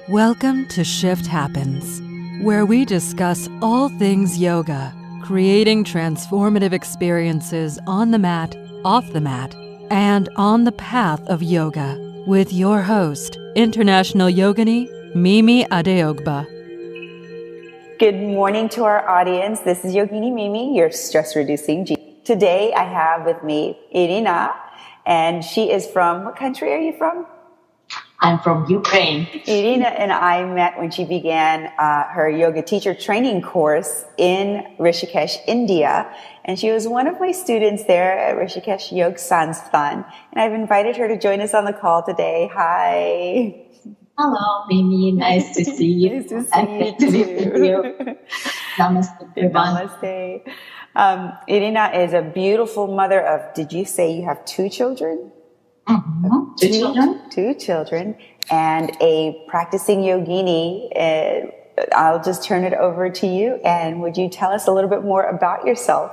Welcome to Shift Happens, where we discuss all things yoga, creating transformative experiences on the mat, off the mat, and on the path of yoga with your host, International Yogini Mimi Adeogba. Good morning to our audience. This is Yogini Mimi, your stress-reducing G. Today I have with me Irina, and she is from, what country are you from? I'm from Ukraine. Irina and I met when she began her yoga teacher training course in Rishikesh, India. And she was one of my students there at Rishikesh Yoga Sansthan. And I've invited her to join us on the call today. Hi. Hello, Mimi. Nice to see you. Nice to see you too. Namaste, everyone. Namaste. Irina is a beautiful mother of, did you say you have two children? Mm-hmm. Two children, and a practicing yogini. I'll just turn it over to you. And would you tell us a little bit more about yourself?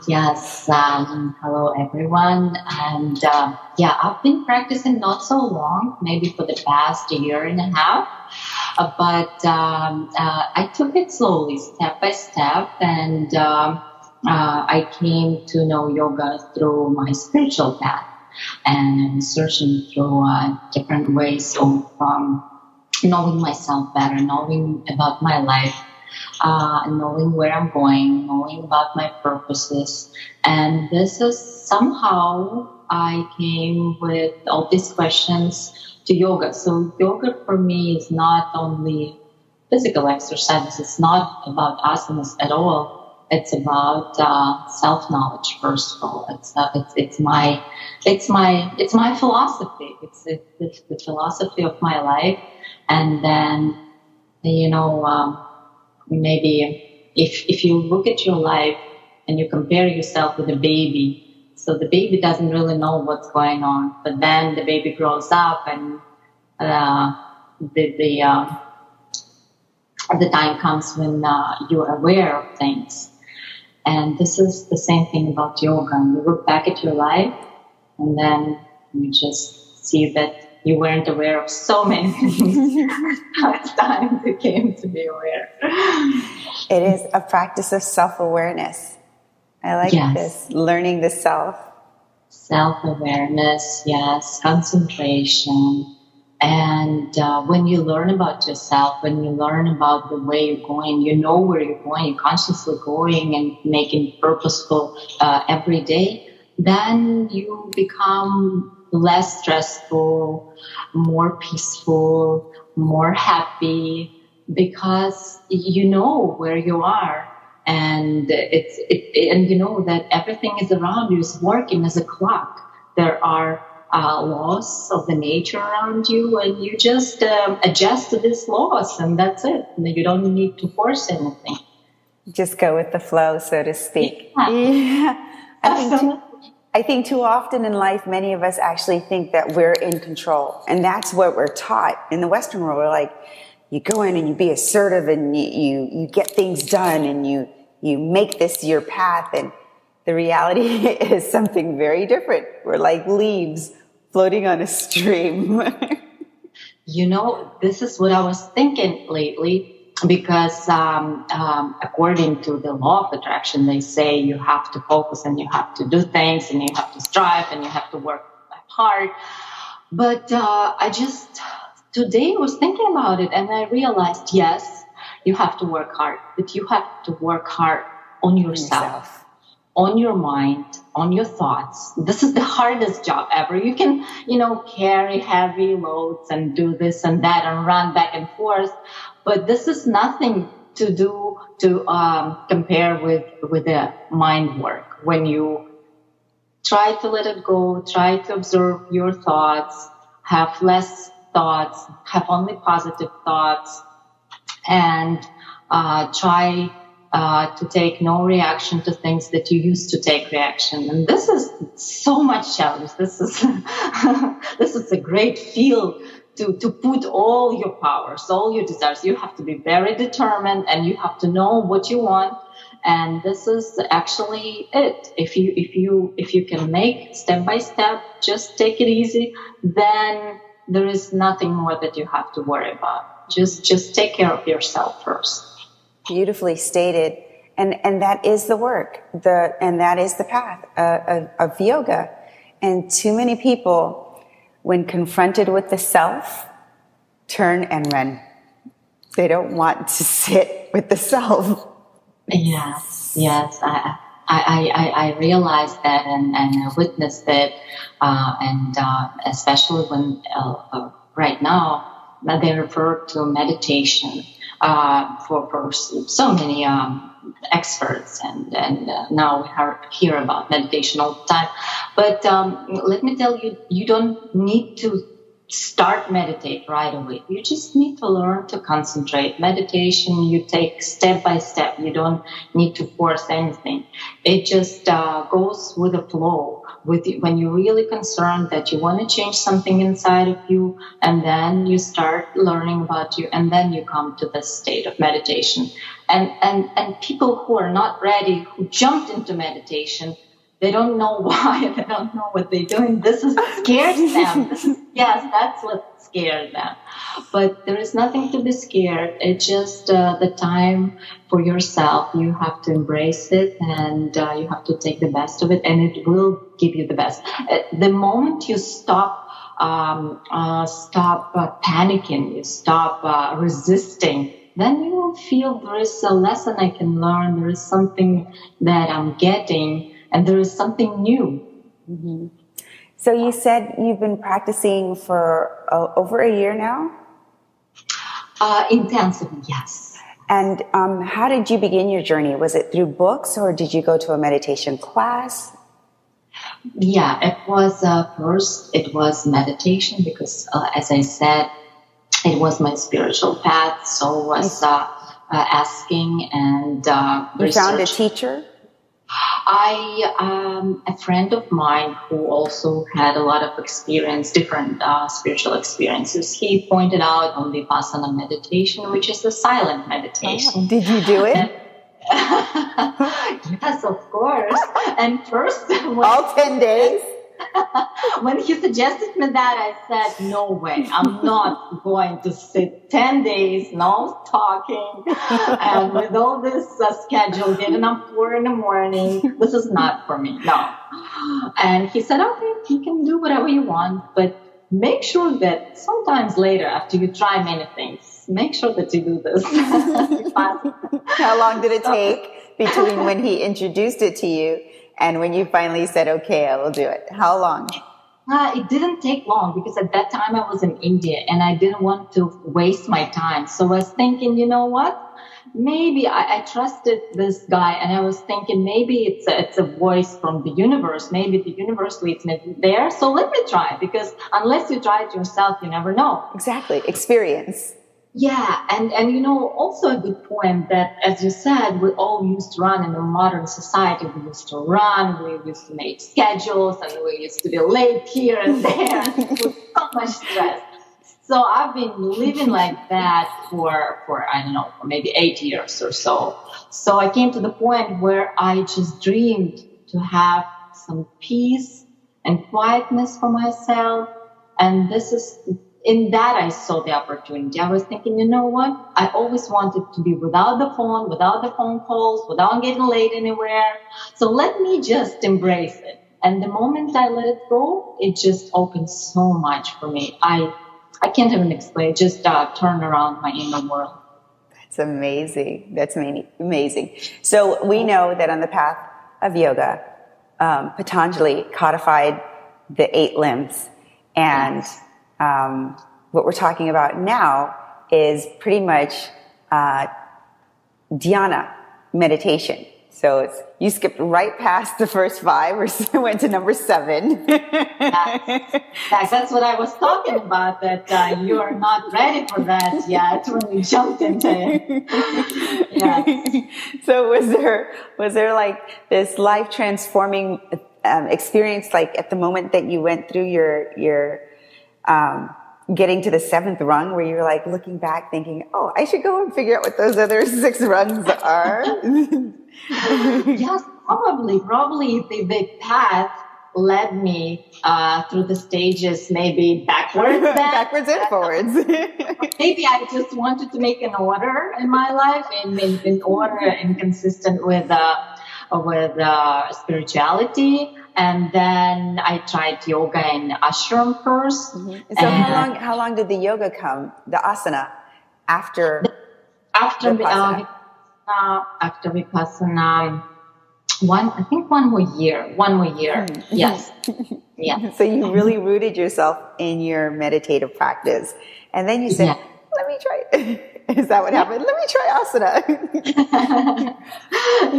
Yes. Hello, everyone. And I've been practicing not so long, maybe for the past year and a half. But I took it slowly, step by step, and I came to know yoga through my spiritual path, and I'm searching through different ways of knowing myself better, knowing about my life, knowing where I'm going, knowing about my purposes. And this is somehow I came with all these questions to yoga. So yoga for me is not only physical exercise. It's not about asanas at all. It's about self-knowledge. First of all, it's my philosophy. It's the philosophy of my life. And then maybe if you look at your life and you compare yourself with a baby, so the baby doesn't really know what's going on, but then the baby grows up and the time comes when you're aware of things. And this is the same thing about yoga. You look back at your life and then you just see that you weren't aware of so many things. How it's time you came to be aware. It is a practice of self-awareness. I like this, learning the self. Self-awareness, yes, concentration. And when you learn about yourself, when you learn about the way you're going, you know where you're going, you're consciously going and making purposeful every day, then you become less stressful, more peaceful, more happy, because you know where you are. And and you know that everything is around you is working as a clock. There are laws of the nature around you, and you just adjust to these laws, and that's it. You don't need to force anything. Just go with the flow, so to speak. Yeah. I think too often in life, many of us actually think that we're in control, and that's what we're taught. In the Western world, we're like, you go in and you be assertive, and you get things done, and you make this your path, and the reality is something very different. We're like leaves floating on a stream. This is what I was thinking lately, because according to the law of attraction, they say you have to focus and you have to do things and you have to strive and you have to work hard. But today I was thinking about it and I realized, yes, you have to work hard, but you have to work hard on yourself. On your mind, on your thoughts. This is the hardest job ever. You can, carry heavy loads and do this and that and run back and forth. But this is nothing to do to compare with the mind work. When you try to let it go, try to observe your thoughts, have less thoughts, have only positive thoughts, and try to take no reaction to things that you used to take reaction. And this is so much challenge. This is a great field to put all your powers, all your desires. You have to be very determined and you have to know what you want. And this is actually it. If you can make step by step, just take it easy, then there is nothing more that you have to worry about. Just take care of yourself first. Beautifully stated. And that is the work, and that is the path of yoga. And too many people, when confronted with the self, turn and run. They don't want to sit with the self. Yes. I realized that and I witnessed it, and especially when right now they refer to meditation for so many experts, and now we hear about meditation all the time. But let me tell you, you don't need to start meditate right away. You just need to learn to concentrate. Meditation, you take step by step. You don't need to force anything. It just goes with the flow. When you're really concerned that you want to change something inside of you, and then you start learning about you, and then you come to this state of meditation. And people who are not ready, who jumped into meditation, they don't know why. They don't know what they're doing. This is scares them. Yes, that's what scared them. But there is nothing to be scared. It's just the time for yourself. You have to embrace it, and you have to take the best of it, and it will give you the best. The moment you stop panicking, you stop resisting, then you will feel there is a lesson I can learn. There is something that I'm getting. And there is something new. Mm-hmm. So you said you've been practicing for over a year now? Intensively, yes. And how did you begin your journey? Was it through books, or did you go to a meditation class? Yeah, it was first, it was meditation because, as I said, it was my spiritual path. So I was asking and you found a teacher? A friend of mine who also had a lot of experience, different spiritual experiences, he pointed out on Vipassana meditation, which is a silent meditation. Oh, did you do it? Yes, of course. And first, all 10 days? When he suggested me that, I said, no way, I'm not going to sit 10 days, no talking, and with all this schedule, getting up 4 a.m, this is not for me, no. And he said, okay, you can do whatever you want, but make sure that sometimes later, after you try many things, make sure that you do this. How long did it take between when he introduced it to you and when you finally said, okay, I will do it? How long? It didn't take long because at that time I was in India and I didn't want to waste my time. So I was thinking, you know what? Maybe I trusted this guy and I was thinking maybe it's a voice from the universe. Maybe the universe leads me there. So let me try, because unless you try it yourself, you never know. Exactly. Experience. Yeah, and also a good point that, as you said, we all used to run in a modern society. We used to run, we used to make schedules, and we used to be late here and there, and it was so much stress. So I've been living like that for I don't know, for maybe 8 years or so. So I came to the point where I just dreamed to have some peace and quietness for myself, and in that, I saw the opportunity. I was thinking, you know what? I always wanted to be without the phone calls, without getting late anywhere. So let me just embrace it. And the moment I let it go, it just opened so much for me. I can't even explain. Just turn around my inner world. That's amazing. That's amazing. So we know that on the path of yoga, Patanjali codified the 8 limbs, and yes. What we're talking about now is pretty much dhyana meditation. So you skipped right past the first 5, or went to number 7. That's what I was talking about, that you are not ready for that yet when you jumped into it. Yes. So was there like this life transforming experience, like at the moment that you went through your getting to the 7th rung, where you're like looking back thinking, oh, I should go and figure out what those other 6 rungs are? Yes, probably the path led me through the stages, maybe backwards. Backwards and forwards. Maybe I just wanted to make an order in my life, in order and consistent with spirituality. And then I tried yoga in ashram first. Mm-hmm. So how long did the yoga come, the asana, after Vipassana? After Vipassana, one more year. Mm-hmm. Yes. Yeah. So you really rooted yourself in your meditative practice. And then you said, let me try it. Is that what happened? Let me try asana.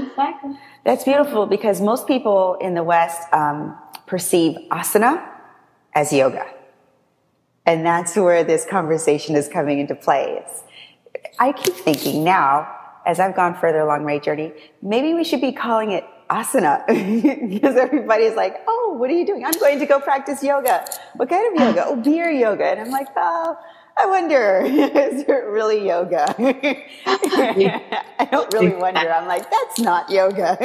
Exactly. That's beautiful, because most people in the West perceive asana as yoga. And that's where this conversation is coming into play. I keep thinking now, as I've gone further along my journey, maybe we should be calling it asana, because everybody's like, oh, what are you doing? I'm going to go practice yoga. What kind of yoga? Oh, beer yoga. And I'm like, oh, I wonder, is it really yoga? I don't really wonder. I'm like, that's not yoga.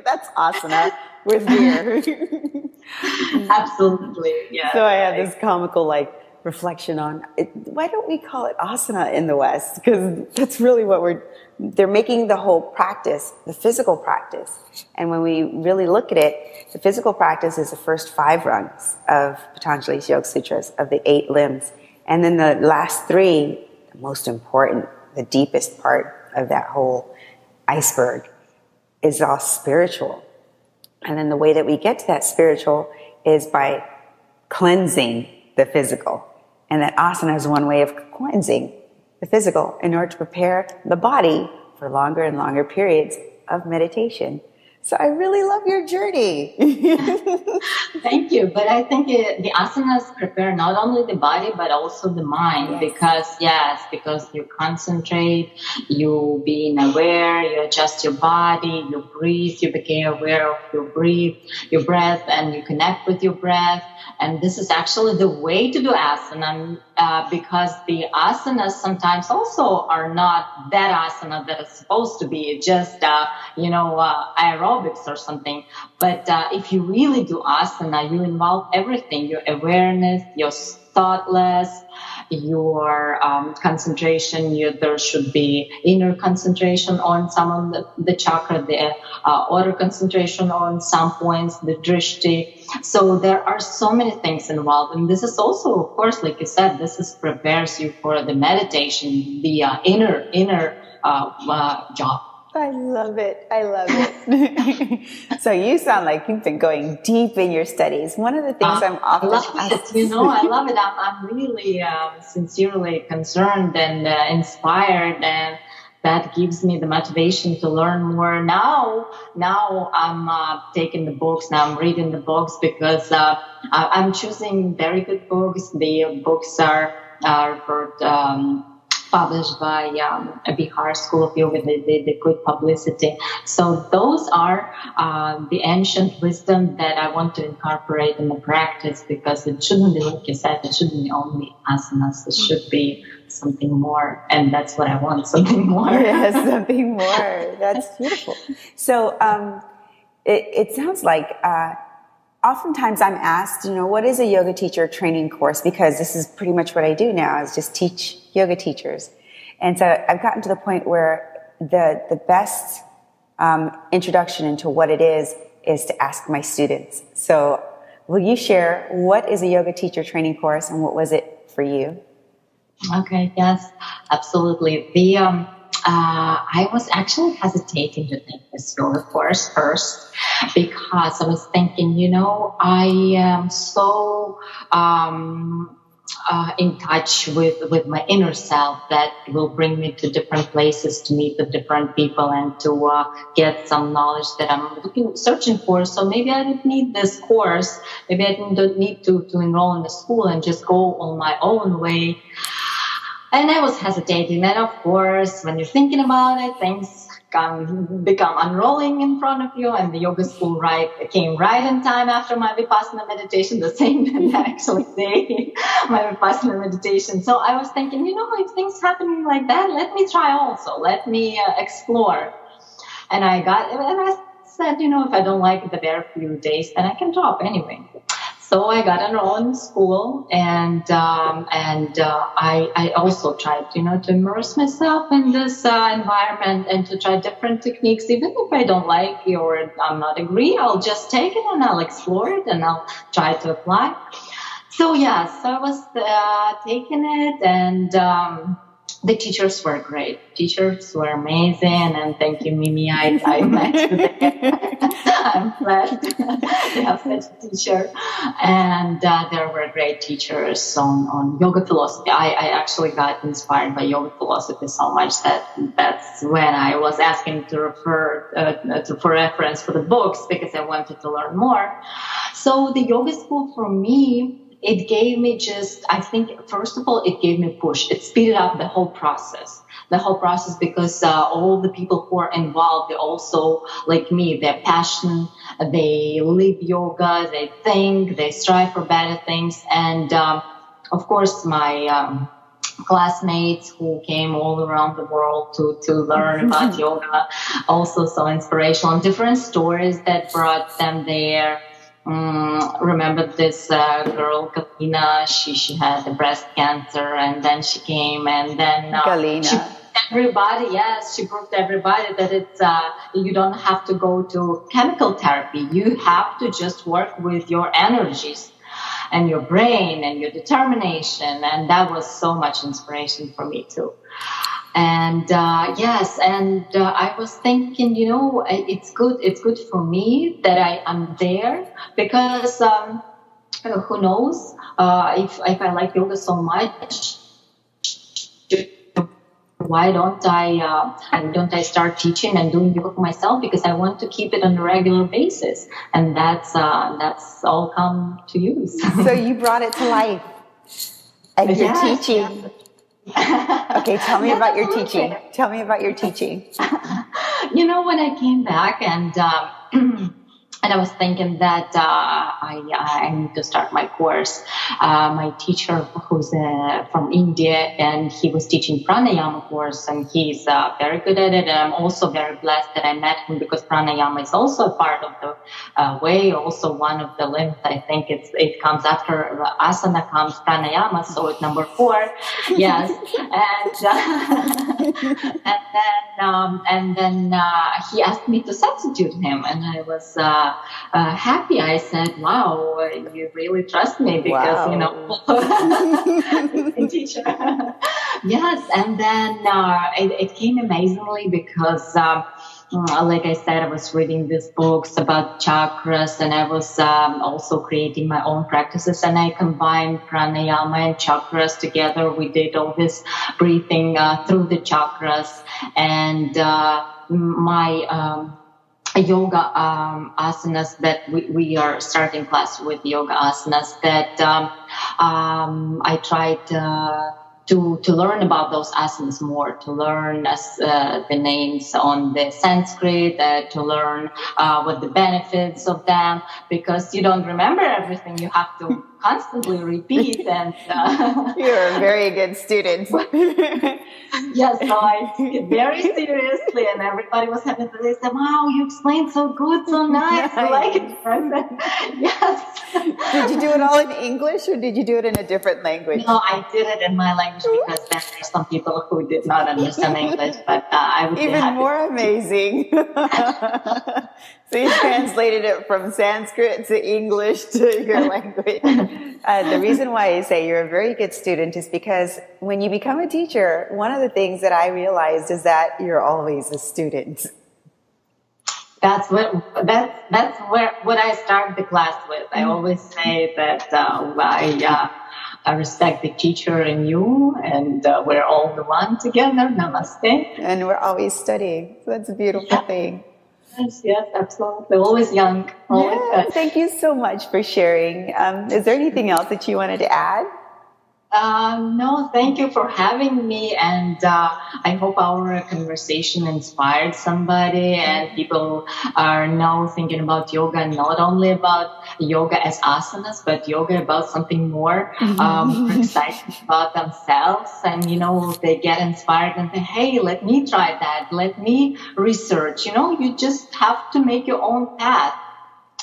That's asana with beer. Absolutely, yeah. So I have this comical reflection on it. Why don't we call it asana in the West? Because that's really what they're making the whole practice, the physical practice. And when we really look at it, the physical practice is the first 5 rungs of Patanjali's Yoga Sutras, of the 8 limbs. And then the last 3, the most important, the deepest part of that whole iceberg, is all spiritual. And then the way that we get to that spiritual is by cleansing the physical. And that asana is one way of cleansing the physical in order to prepare the body for longer and longer periods of meditation. So I really love your journey. Thank you. But I think the asanas prepare not only the body, but also the mind. Because you concentrate, you being aware, you adjust your body, you breathe, you become aware of your breath, and you connect with your breath. And this is actually the way to do asana, because the asanas sometimes also are not that asana that is supposed to be just, aerobics or something. But if you really do asana, you involve everything, your awareness, your thoughtless, your concentration. There should be inner concentration on some of the chakra, the outer concentration on some points, the drishti. So there are so many things involved. And this is also, of course, like you said, prepares you for the meditation, the inner job. I love it. So you sound like you've been going deep in your studies. One of the things I'm often asked. I love it. I'm really sincerely concerned and inspired, and that gives me the motivation to learn more. Now I'm taking the books. Now I'm reading the books, because I'm choosing very good books. The books are published by Bihar School of Yoga. They good publicity. So those are the ancient wisdom that I want to incorporate in the practice, because it shouldn't be, like you said, it shouldn't be only asanas. It should be something more. And that's what I want, something more. Yes, something more. That's beautiful. So it sounds like oftentimes I'm asked, what is a yoga teacher training course? Because this is pretty much what I do now, is just teach yoga teachers. And so I've gotten to the point where the best introduction into what it is to ask my students. So will you share, what is a yoga teacher training course, and what was it for you? Okay, yes, absolutely. I was actually hesitating to take this yoga course first, because I was thinking, I am so in touch with my inner self that will bring me to different places, to meet with different people, and to get some knowledge that I'm searching for. So maybe I didn't need this course. Maybe I don't need to enroll in the school and just go on my own way. And I was hesitating. And of course, when you're thinking about it, things become unrolling in front of you. And the yoga school came right in time after my Vipassana meditation, the same actually day, my Vipassana meditation. So I was thinking, if things happening like that, let me try also. Let me explore. And I said, if I don't like the very few days, then I can drop anyway. So I got enrolled in school, and I also tried, to immerse myself in this environment and to try different techniques. Even if I don't like it or I'm not agree, I'll just take it and I'll explore it and I'll try to apply. So so I was taking it, and the teachers were great. Teachers were amazing, and thank you, Mimi. I met today. I'm glad to have such a teacher. And there were great teachers on yoga philosophy. I actually got inspired by yoga philosophy so much that's when I was asking to refer for reference for the books, because I wanted to learn more. So the yoga school for me, it gave me I think, first of all, it gave me a push. It speeded up the whole process. Because all the people who are involved, they also, like me, they're passionate, they live yoga, they think, they strive for better things. And, of course, my classmates who came all around the world to learn about yoga, also so inspirational, and different stories that brought them there. Remember this girl, Irina, she had the breast cancer, and then she came, and then she proved everybody that it's you don't have to go to chemical therapy. You have to just work with your energies and your brain and your determination, and that was so much inspiration for me too. And I was thinking, it's good for me that I am there, because who knows if I like yoga so much, why don't I start teaching and doing yoga for myself? Because I want to keep it on a regular basis, and that's all come to use. So you brought it to life, and you're teaching. Okay, tell me about your teaching. Tell me about your teaching. When I came back and I was thinking that I need to start my course. My teacher, who's from India, and he was teaching pranayama course, and he's very good at it. And I'm also very blessed that I met him, because pranayama is also a part of the way, also one of the limbs. I think it comes after asana comes pranayama, so it's number 4. Yes, and then he asked me to substitute him, and I was happy. I said, "Wow, you really trust me, because teacher." Yes, and then it came amazingly, because like I said, I was reading these books about chakras, and I was also creating my own practices, and I combined pranayama and chakras together. We did all this breathing through the chakras, and my yoga asanas, that we are starting class with yoga asanas, that I tried to learn about those asanas more, to learn the names on the Sanskrit, to learn what the benefits of them, because you don't remember everything. You have to constantly repeat. And you're a very good student. Yes, so I took it very seriously, and everybody was happy. They said, "Wow, you explained so good, so nice. I like it." I said, "Yes." Did you do it all in English, or did you do it in a different language? No, I did it in my language, because there are some people who did not understand English, but I would even be happy. More amazing. So you translated it from Sanskrit to English to your language. The reason why I say you're a very good student is because when you become a teacher, one of the things that I realized is that you're always a student. That's what I start the class with. I always say that I respect the teacher in you, and we're all the one together. Namaste. And we're always studying. So that's a beautiful thing. Yes, absolutely. Always young. Always Thank you so much for sharing. Is there anything else that you wanted to add? No, thank you for having me. And I hope our conversation inspired somebody and people are now thinking about yoga, not only about yoga as asanas, but yoga about something more, more exciting about themselves. And, they get inspired and think, hey, let me try that. Let me research. You just have to make your own path.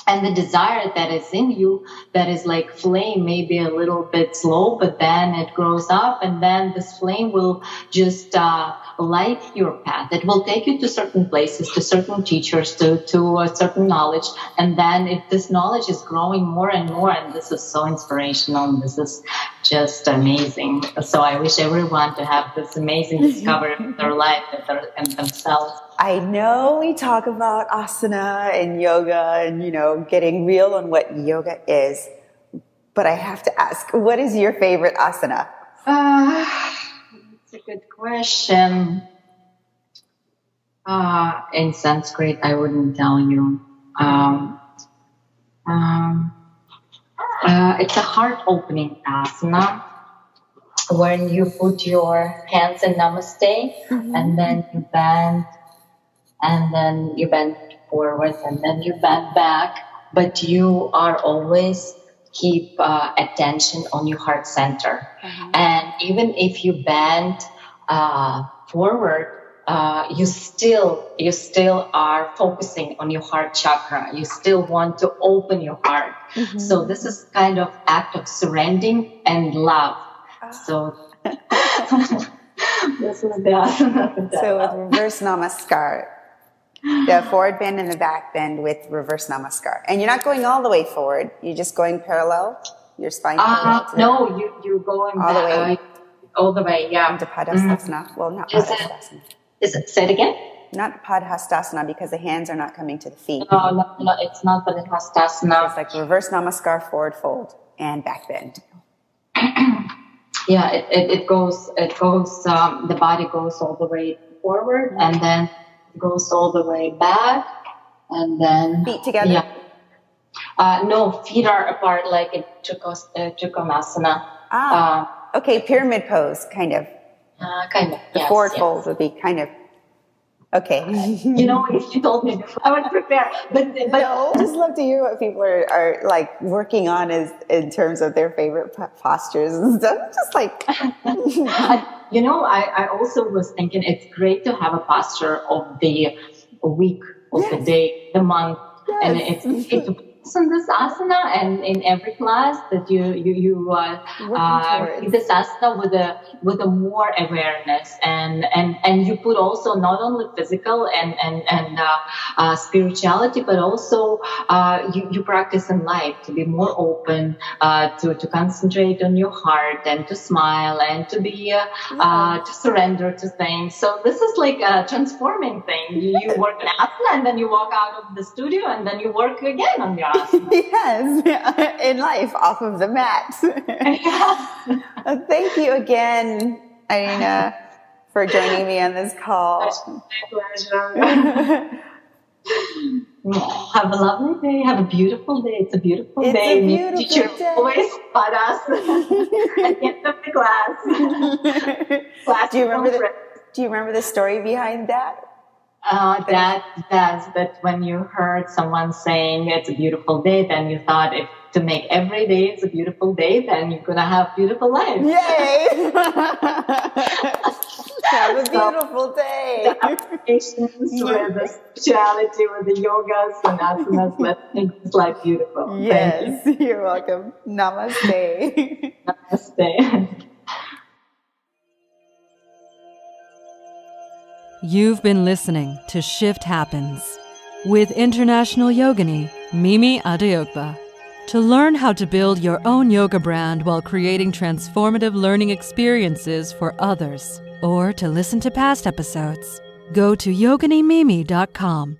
And the desire that is in you, that is like flame, maybe a little bit slow, but then it grows up, and then this flame will just light your path. It will take you to certain places, to certain teachers, to a certain knowledge. And then if this knowledge is growing more and more, and this is so inspirational, and this is just amazing. So I wish everyone to have this amazing discovery of their life and themselves. I know we talk about asana and yoga and, getting real on what yoga is, but I have to ask, what is your favorite asana? That's a good question. In Sanskrit, I wouldn't tell you. It's a heart-opening asana when you put your hands in namaste, and then you bend. And then you bend forward, and then you bend back, but you are always keep attention on your heart center. And even if you bend forward, you still are focusing on your heart chakra. You still want to open your heart. So this is kind of act of surrendering and love. So this is the asana. So with reverse namaskar. The forward bend and the back bend with reverse namaskar. And you're not going all the way forward. You're just going parallel? Your spine parallel? No, you're going all the way. All the way, yeah. Into Padhastasana. Well, not Padhastasana. Say it again? Not Padhastasana because the hands are not coming to the feet. No, it's not Padhastasana. It's like reverse namaskar, forward fold, and back bend. Yeah, it goes, the body goes all the way forward, and then goes all the way back, and then feet together. Yeah. No, feet are apart, like in Trikonasana. Okay, pyramid pose, kind of. Kind of. The forward fold would be kind of. Okay. If you told me before, I would prepare. But no, just love to hear what people are like working on in terms of their favorite postures and stuff. Just like. I also was thinking it's great to have a posture of the week, of the day, the month, and it's great to focus on this asana. And in every class that you this asana with a more awareness, and you put also not only physical and spirituality, but also you practice in life to be more open, to concentrate on your heart and to smile and to be to surrender to things. So this is like a transforming thing. You work in asana, and then you walk out of the studio, and then you work again on your asana. Yes, in life, off of the mat. Thank you again, Irina, for joining me on this call. My pleasure. Have a lovely day. Have a beautiful day. It's a beautiful day. It's a beautiful teacher day. Always spot us at the end of the class. Do you remember the story behind that? But when you heard someone saying it's a beautiful day, then you thought if to make every day it's a beautiful day, then you're gonna have beautiful life. Yay! Have a beautiful day. The applications with the spirituality, with the yogas and asanas, let's make this life beautiful. Yes, Thank you. You're welcome. Namaste. Namaste. You've been listening to Shift Happens with international yogini Mimi Adayokba. To learn how to build your own yoga brand while creating transformative learning experiences for others, or to listen to past episodes, go to yoginimimi.com.